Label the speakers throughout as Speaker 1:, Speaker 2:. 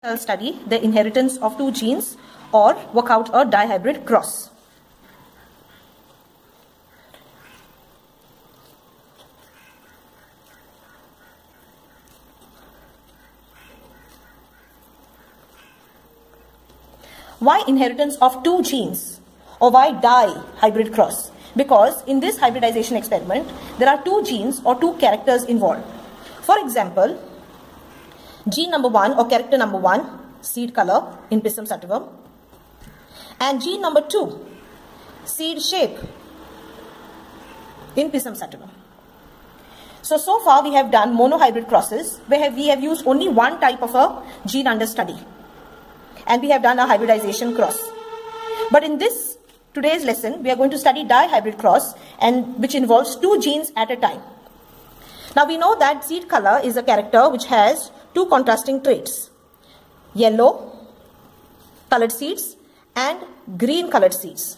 Speaker 1: I'll study the inheritance of two genes or work out a dihybrid cross. Why inheritance of two genes or why dihybrid cross? Because in this hybridization experiment, there are two genes or two characters involved. For example, gene number 1 or character number 1, seed color in Pisum sativum, and gene number 2, seed shape in Pisum sativum. So far we have done monohybrid crosses where we have used only one type of a gene under study, and we have done a hybridization cross. But in today's lesson, we are going to study dihybrid cross, and which involves two genes at a time. Now we know that seed color is a character which has two contrasting traits: yellow colored seeds and green colored seeds.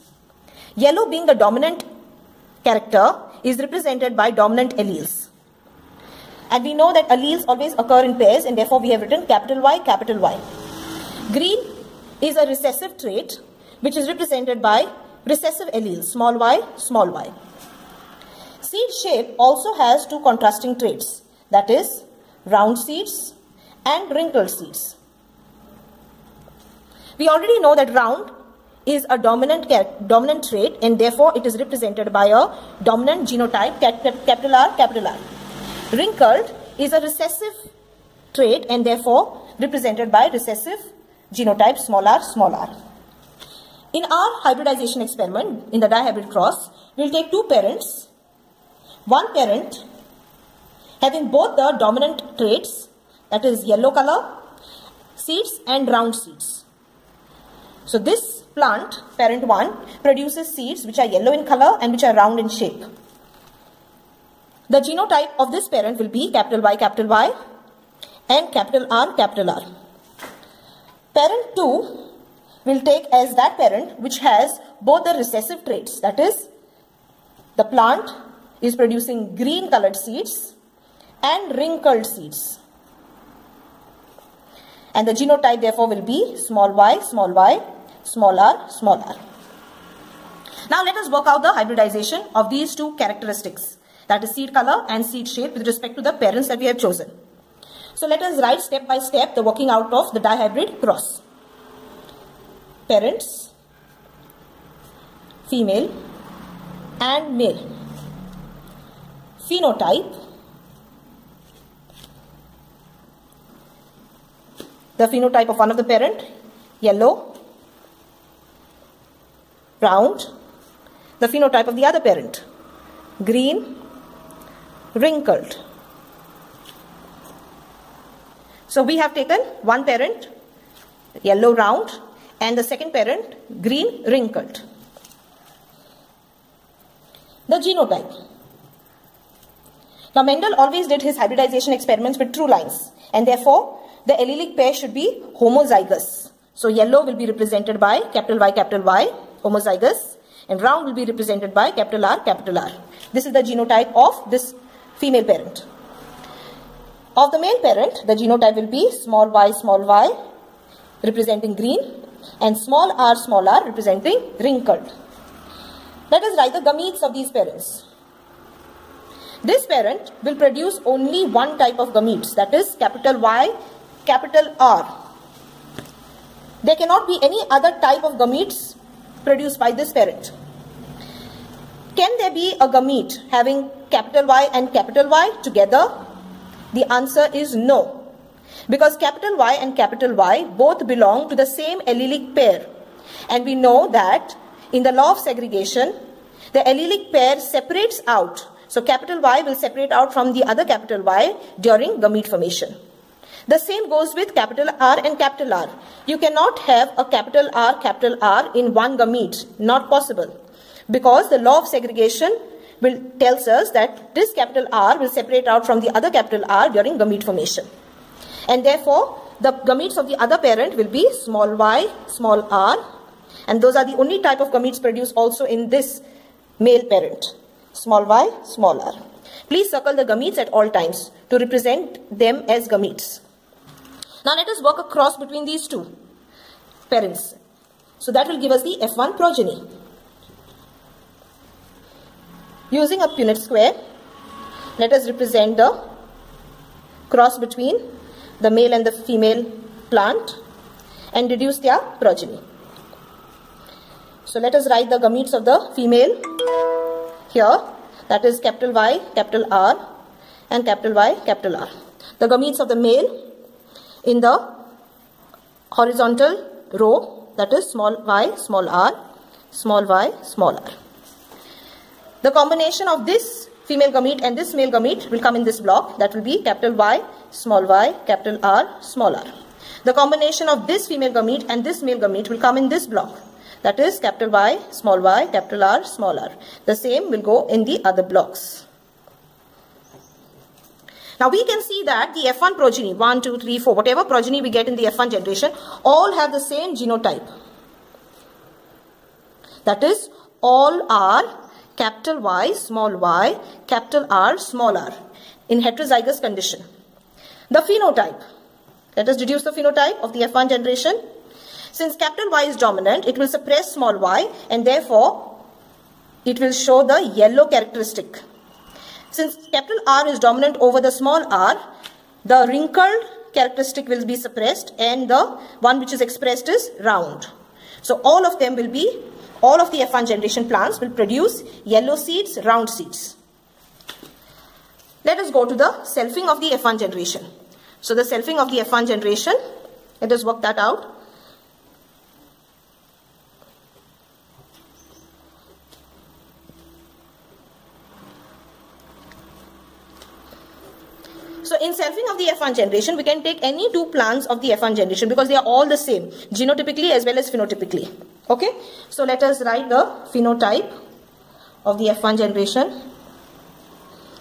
Speaker 1: Yellow being the dominant character is represented by dominant alleles. And we know that alleles always occur in pairs, and therefore we have written capital Y, capital Y. Green is a recessive trait which is represented by recessive alleles, small y, small y. Seed shape also has two contrasting traits, that is round seeds and wrinkled seeds. We already know that round is a dominant trait, and therefore it is represented by a dominant genotype, capital R, capital R. Wrinkled is a recessive trait and therefore represented by recessive genotype, small r, small r. In our hybridization experiment, in the dihybrid cross, we will take two parents, one parent having both the dominant traits, that is yellow color seeds and round seeds. So this plant, parent 1, produces seeds which are yellow in color and which are round in shape. The genotype of this parent will be capital Y and capital R, capital R. Parent 2 will take as that parent which has both the recessive traits, that is the plant is producing green colored seeds and wrinkled seeds. And the genotype therefore will be small y, small r, small r. Now let us work out the hybridization of these two characteristics, that is seed color and seed shape, with respect to the parents that we have chosen. So let us write step by step the working out of the dihybrid cross. Parents, female and male. Phenotype, the phenotype of one of the parent, yellow, round. The phenotype of the other parent, green, wrinkled. So we have taken one parent, yellow, round, and the second parent, green, wrinkled. The genotype. Now Mendel always did his hybridization experiments with true lines, and therefore the allelic pair should be homozygous. So yellow will be represented by capital Y, homozygous, and round will be represented by capital R, capital R. This is the genotype of this female parent. Of the male parent, the genotype will be small y, representing green, and small r, representing wrinkled. Let us write the gametes of these parents. This parent will produce only one type of gametes, that is capital Y, capital R. There cannot be any other type of gametes produced by this parent. Can there be a gamete having capital Y and capital Y together? The answer is no, because capital Y and capital Y both belong to the same allelic pair, and we know that in the law of segregation the allelic pair separates out. So capital Y will separate out from the other capital Y during gamete formation. The same goes with capital R and capital R. You cannot have a capital R in one gamete, not possible, because the law of segregation tells us that this capital R will separate out from the other capital R during gamete formation. And therefore, the gametes of the other parent will be small y, small r, and those are the only type of gametes produced also in this male parent, small y, small r. Please circle the gametes at all times to represent them as gametes. Now let us work a cross between these two parents. So that will give us the F1 progeny. Using a Punnett square, let us represent the cross between the male and the female plant and deduce their progeny. So let us write the gametes of the female here, that is capital Y, capital R and capital Y, capital R. The gametes of the male in the horizontal row, that is small y, small r, small y, small r. The combination of this female gamete and this male gamete will come in this block, that will be capital Y, capital R, small r. The combination of this female gamete and this male gamete will come in this block, that is capital Y, capital R, small r. The same will go in the other blocks. Now we can see that the F1 progeny, 1, 2, 3, 4, whatever progeny we get in the F1 generation, all have the same genotype. That is, all are capital Y, capital R, small r in heterozygous condition. The phenotype, let us deduce the phenotype of the F1 generation. Since capital Y is dominant, it will suppress small y and therefore it will show the yellow characteristic. Since capital R is dominant over the small r, the wrinkled characteristic will be suppressed and the one which is expressed is round. So all of them will be, all of the F1 generation plants will produce yellow seeds, round seeds. Let us go to the selfing of the F1 generation. So the selfing of the F1 generation, let us work that out. So in selfing of the F1 generation, we can take any two plants of the F1 generation because they are all the same, genotypically as well as phenotypically. Okay, so let us write the phenotype of the F1 generation.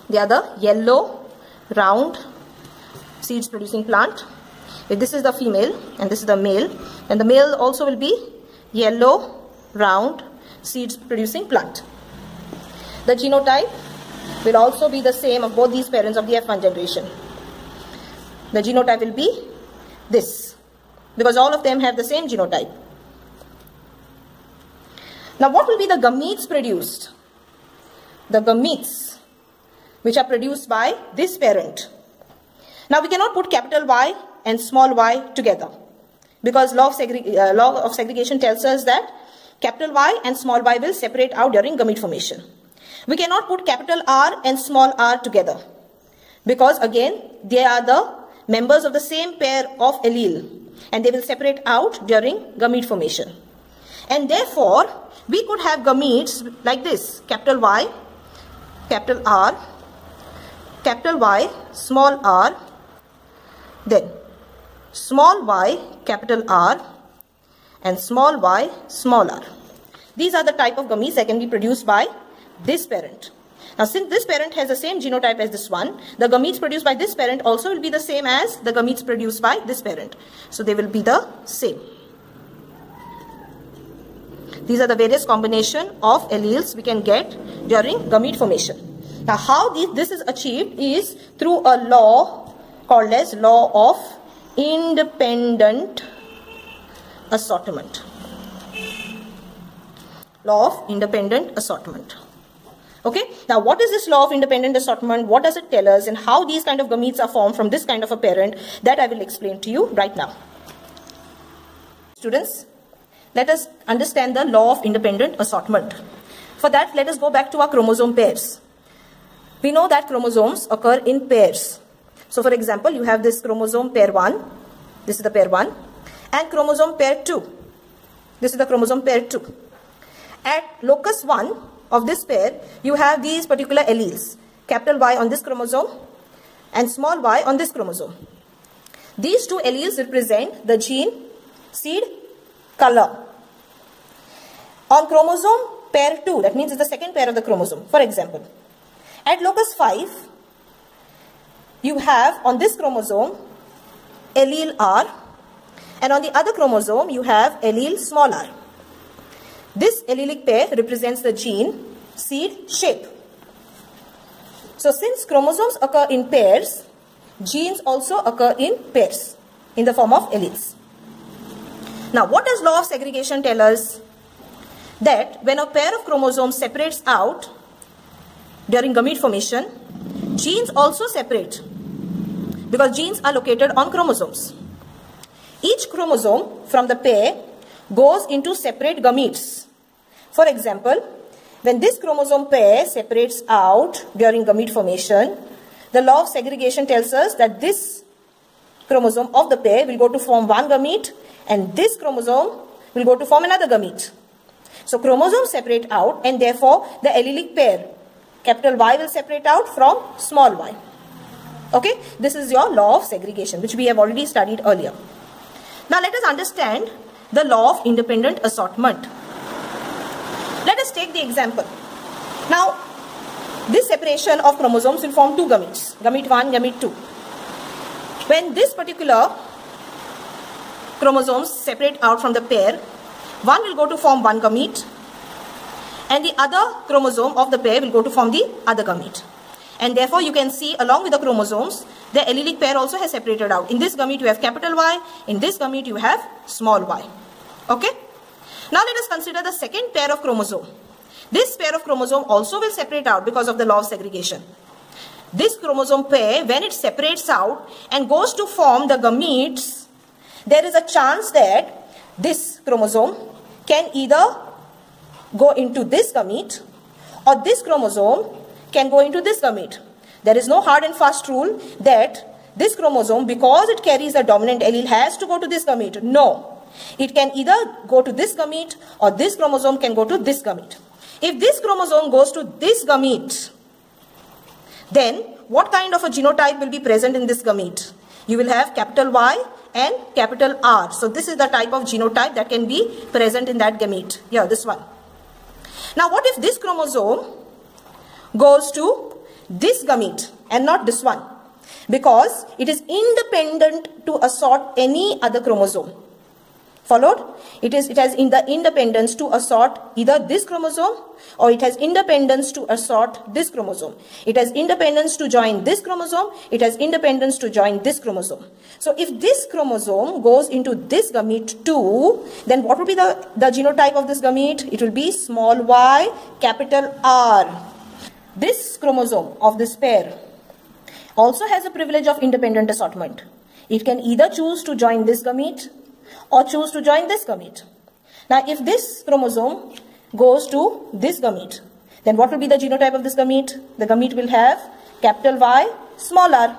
Speaker 1: They are the yellow, round, seeds producing plant. If this is the female and this is the male, and the male also will be yellow, round, seeds producing plant. The genotype will also be the same of both these parents of the F1 generation. The genotype will be this, because all of them have the same genotype. Now what will be the gametes produced? The gametes which are produced by this parent. Now we cannot put capital Y and small y together because law of segregation tells us that capital Y and small y will separate out during gamete formation. We cannot put capital R and small r together because again they are the members of the same pair of allele and they will separate out during gamete formation. And therefore we could have gametes like this: capital Y, capital R, capital Y, small r, then small y, capital R, and small y, small r. These are the type of gametes that can be produced by this parent. Now since this parent has the same genotype as this one, the gametes produced by this parent also will be the same as the gametes produced by this parent. So they will be the same. These are the various combination of alleles we can get during gamete formation. Now how this is achieved is through a law called as law of independent assortment. Law of independent assortment. Okay, now what is this law of independent assortment? What does it tell us and how these kind of gametes are formed from this kind of a parent? That I will explain to you right now. Students, let us understand the law of independent assortment. For that, let us go back to our chromosome pairs. We know that chromosomes occur in pairs. So for example, you have this chromosome pair 1, this is the pair 1, and chromosome pair 2, this is the chromosome pair 2. At locus 1 of this pair, you have these particular alleles, capital Y on this chromosome and small y on this chromosome. These two alleles represent the gene, seed, color. On chromosome pair 2, that means it's the second pair of the chromosome. For example, at locus 5, you have on this chromosome allele R, and on the other chromosome you have allele small r. This allelic pair represents the gene, seed, shape. So since chromosomes occur in pairs, genes also occur in pairs. in the form of alleles. Now, what does law of segregation tell us? That when a pair of chromosomes separates out during gamete formation, genes also separate because genes are located on chromosomes. Each chromosome from the pair goes into separate gametes. For example, when this chromosome pair separates out during gamete formation, the law of segregation tells us that this chromosome of the pair will go to form one gamete and this chromosome will go to form another gamete. So chromosomes separate out and therefore the allelic pair, capital Y, will separate out from small y. Okay, this is your law of segregation, which we have already studied earlier. Now let us understand the law of independent assortment. Let us take the example. Now, this separation of chromosomes will form two gametes, gamete 1, gamete 2. When this particular chromosomes separate out from the pair, one will go to form one gamete and the other chromosome of the pair will go to form the other gamete. And therefore you can see along with the chromosomes, the allelic pair also has separated out. In this gamete you have capital Y, in this gamete you have small y. Okay? Now let us consider the second pair of chromosome. This pair of chromosome also will separate out because of the law of segregation. This chromosome pair, when it separates out and goes to form the gametes, there is a chance that this chromosome can either go into this gamete or this chromosome can go into this gamete. There is no hard and fast rule that this chromosome, because it carries a dominant allele, has to go to this gamete. No. It can either go to this gamete or this chromosome can go to this gamete. If this chromosome goes to this gamete, then what kind of a genotype will be present in this gamete? You will have capital Y and capital R. So this is the type of genotype that can be present in that gamete. Here, this one. Now what if this chromosome goes to this gamete and not this one? Because it is independent to assort any other chromosome. Followed? It has in the independence to assort either this chromosome or it has independence to assort this chromosome. It has independence to join this chromosome. It has independence to join this chromosome. So if this chromosome goes into this gamete too, then what will be the genotype of this gamete? It will be small y, capital R. This chromosome of this pair also has a privilege of independent assortment. It can either choose to join this gamete or choose to join this gamete. Now if this chromosome goes to this gamete, then what will be the genotype of this gamete? The gamete will have capital Y, small r.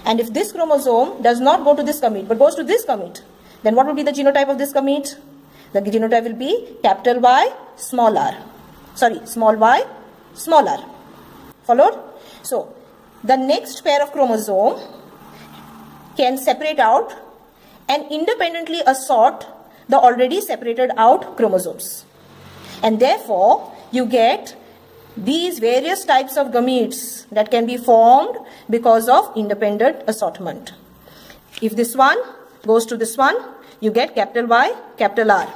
Speaker 1: And if this chromosome does not go to this gamete but goes to this gamete, then what will be the genotype of this gamete? The genotype will be capital Y, small r. Sorry, small y, small r. Followed? So the next pair of chromosome can separate out and independently assort the already separated out chromosomes. And therefore, you get these various types of gametes that can be formed because of independent assortment. If this one goes to this one, you get capital Y, capital R.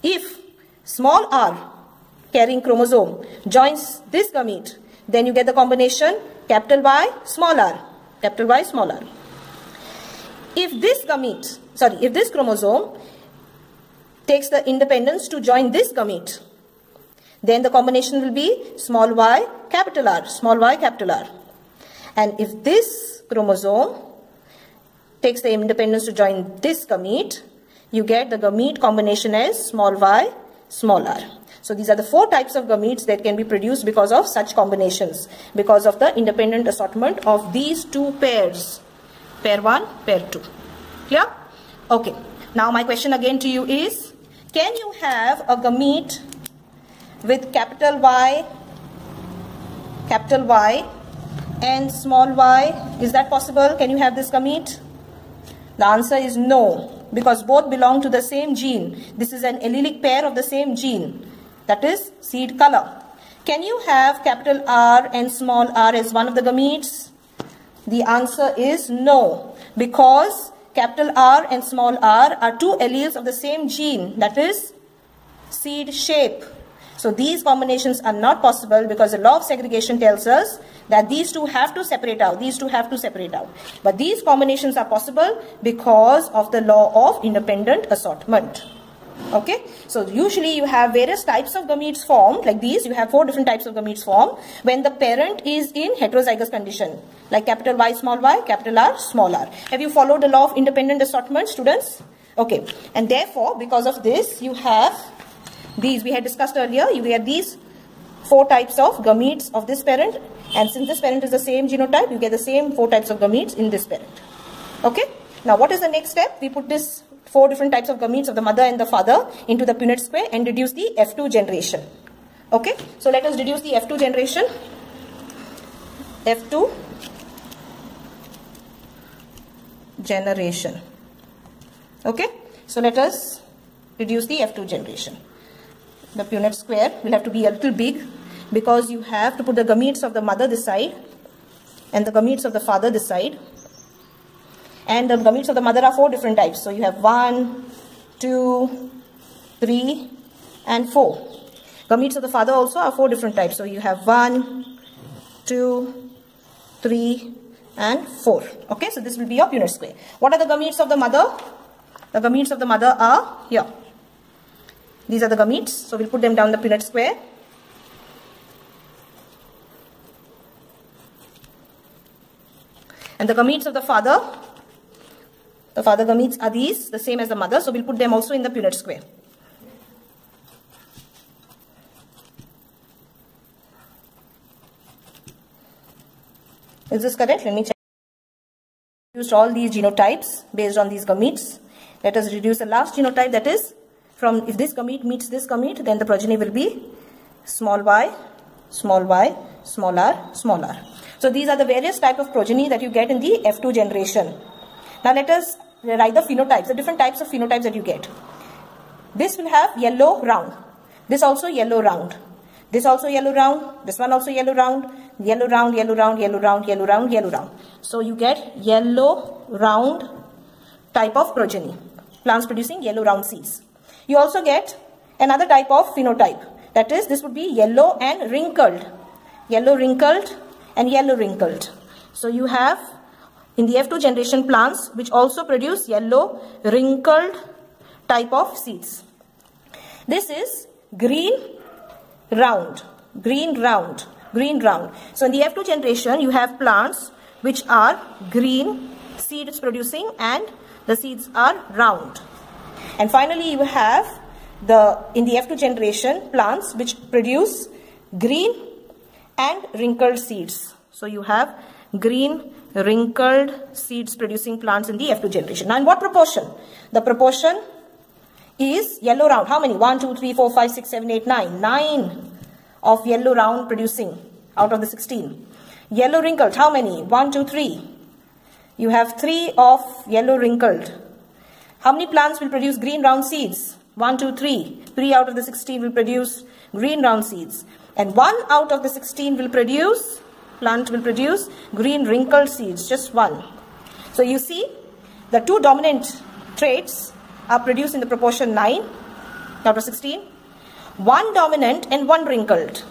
Speaker 1: If small r carrying chromosome joins this gamete, then you get the combination capital Y, small r, capital Y, small r. If this chromosome takes the independence to join this gamete, then the combination will be small y, capital R, small y, capital R. And if this chromosome takes the independence to join this gamete, you get the gamete combination as small y, small r. So these are the four types of gametes that can be produced because of such combinations, because of the independent assortment of these two pairs. Pair 1, pair 2. Clear? Okay. Now my question again to you is, can you have a gamete with capital Y and small y? Is that possible? Can you have this gamete? The answer is no, because both belong to the same gene. This is an allelic pair of the same gene, that is seed color. Can you have capital R and small r as one of the gametes? The answer is no, because capital R and small r are two alleles of the same gene, that is seed shape. So these combinations are not possible because the law of segregation tells us that these two have to separate out. These two have to separate out. But these combinations are possible because of the law of independent assortment. Okay, so usually you have various types of gametes formed like these. You have 4 different types of gametes formed when the parent is in heterozygous condition, like capital Y, capital R, small r. Have you followed the law of independent assortment, students? Okay, and therefore because of this you have these, we had discussed earlier, you get these 4 types of gametes of this parent, and since this parent is the same genotype, you get the same 4 types of gametes in this parent. Okay, now what is the next step? We put this 4 different types of gametes of the mother and the father into the Punnett square and reduce the F2 generation. Okay, so let us reduce the F2 generation. F2 generation. Okay, so let us reduce the F2 generation. The Punnett square will have to be a little big because you have to put the gametes of the mother this side and the gametes of the father this side. And the gametes of the mother are 4 different types. So you have 1, 2, 3 and 4. Gametes of the father also are 4 different types. So you have 1, 2, 3 and 4. Okay, so this will be your Punnett square. What are the gametes of the mother? The gametes of the mother are here. These are the gametes. So we'll put them down the Punnett square. And the gametes of the father gametes are these, the same as the mother. So we'll put them also in the Punnett square. Is this correct? Let me check. Reduced all these genotypes based on these gametes. Let us reduce the last genotype, that is from, if this gamete meets this gamete, then the progeny will be small y, small r, small r. So these are the various types of progeny that you get in the F2 generation. Now let us write the phenotypes, the different types of phenotypes that you get. This will have yellow round. This also yellow round. This also yellow round. This one also yellow round. Yellow round, yellow round, yellow round, yellow round, yellow round. So you get yellow round type of progeny. Plants producing yellow round seeds. You also get another type of phenotype. That is, this would be yellow and wrinkled. Yellow wrinkled and yellow wrinkled. So you have in the F2 generation plants which also produce yellow wrinkled type of seeds. This is green round, green round, green round. So in the F2 generation you have plants which are green seeds producing and the seeds are round. And finally you have in the F2 generation plants which produce green and wrinkled seeds. So you have green wrinkled seeds producing plants in the F2 generation. Now in what proportion? The proportion is yellow round. How many? 1, 2, 3, 4, 5, 6, 7, 8, 9. 9 of yellow round producing out of the 16. Yellow wrinkled. How many? 1, 2, 3. You have 3 of yellow wrinkled. How many plants will produce green round seeds? 1, 2, 3. 3 out of the 16 will produce green round seeds. And 1 out of the 16 will produce, plant will produce green wrinkled seeds. Just 1. So you see, the 2 dominant traits are produced in the proportion 9 out of 16. 1 dominant and 1 wrinkled.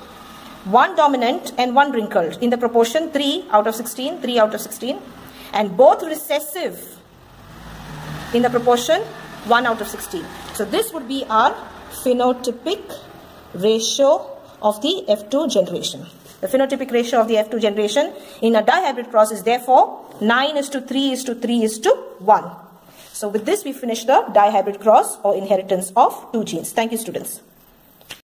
Speaker 1: 1 dominant and 1 wrinkled in the proportion 3 out of 16, 3 out of 16. And both recessive in the proportion 1 out of 16. So this would be our phenotypic ratio of the F2 generation. The phenotypic ratio of the F2 generation in a dihybrid cross is therefore 9:3:3:1. So with this we finish the dihybrid cross or inheritance of 2 genes. Thank you, students.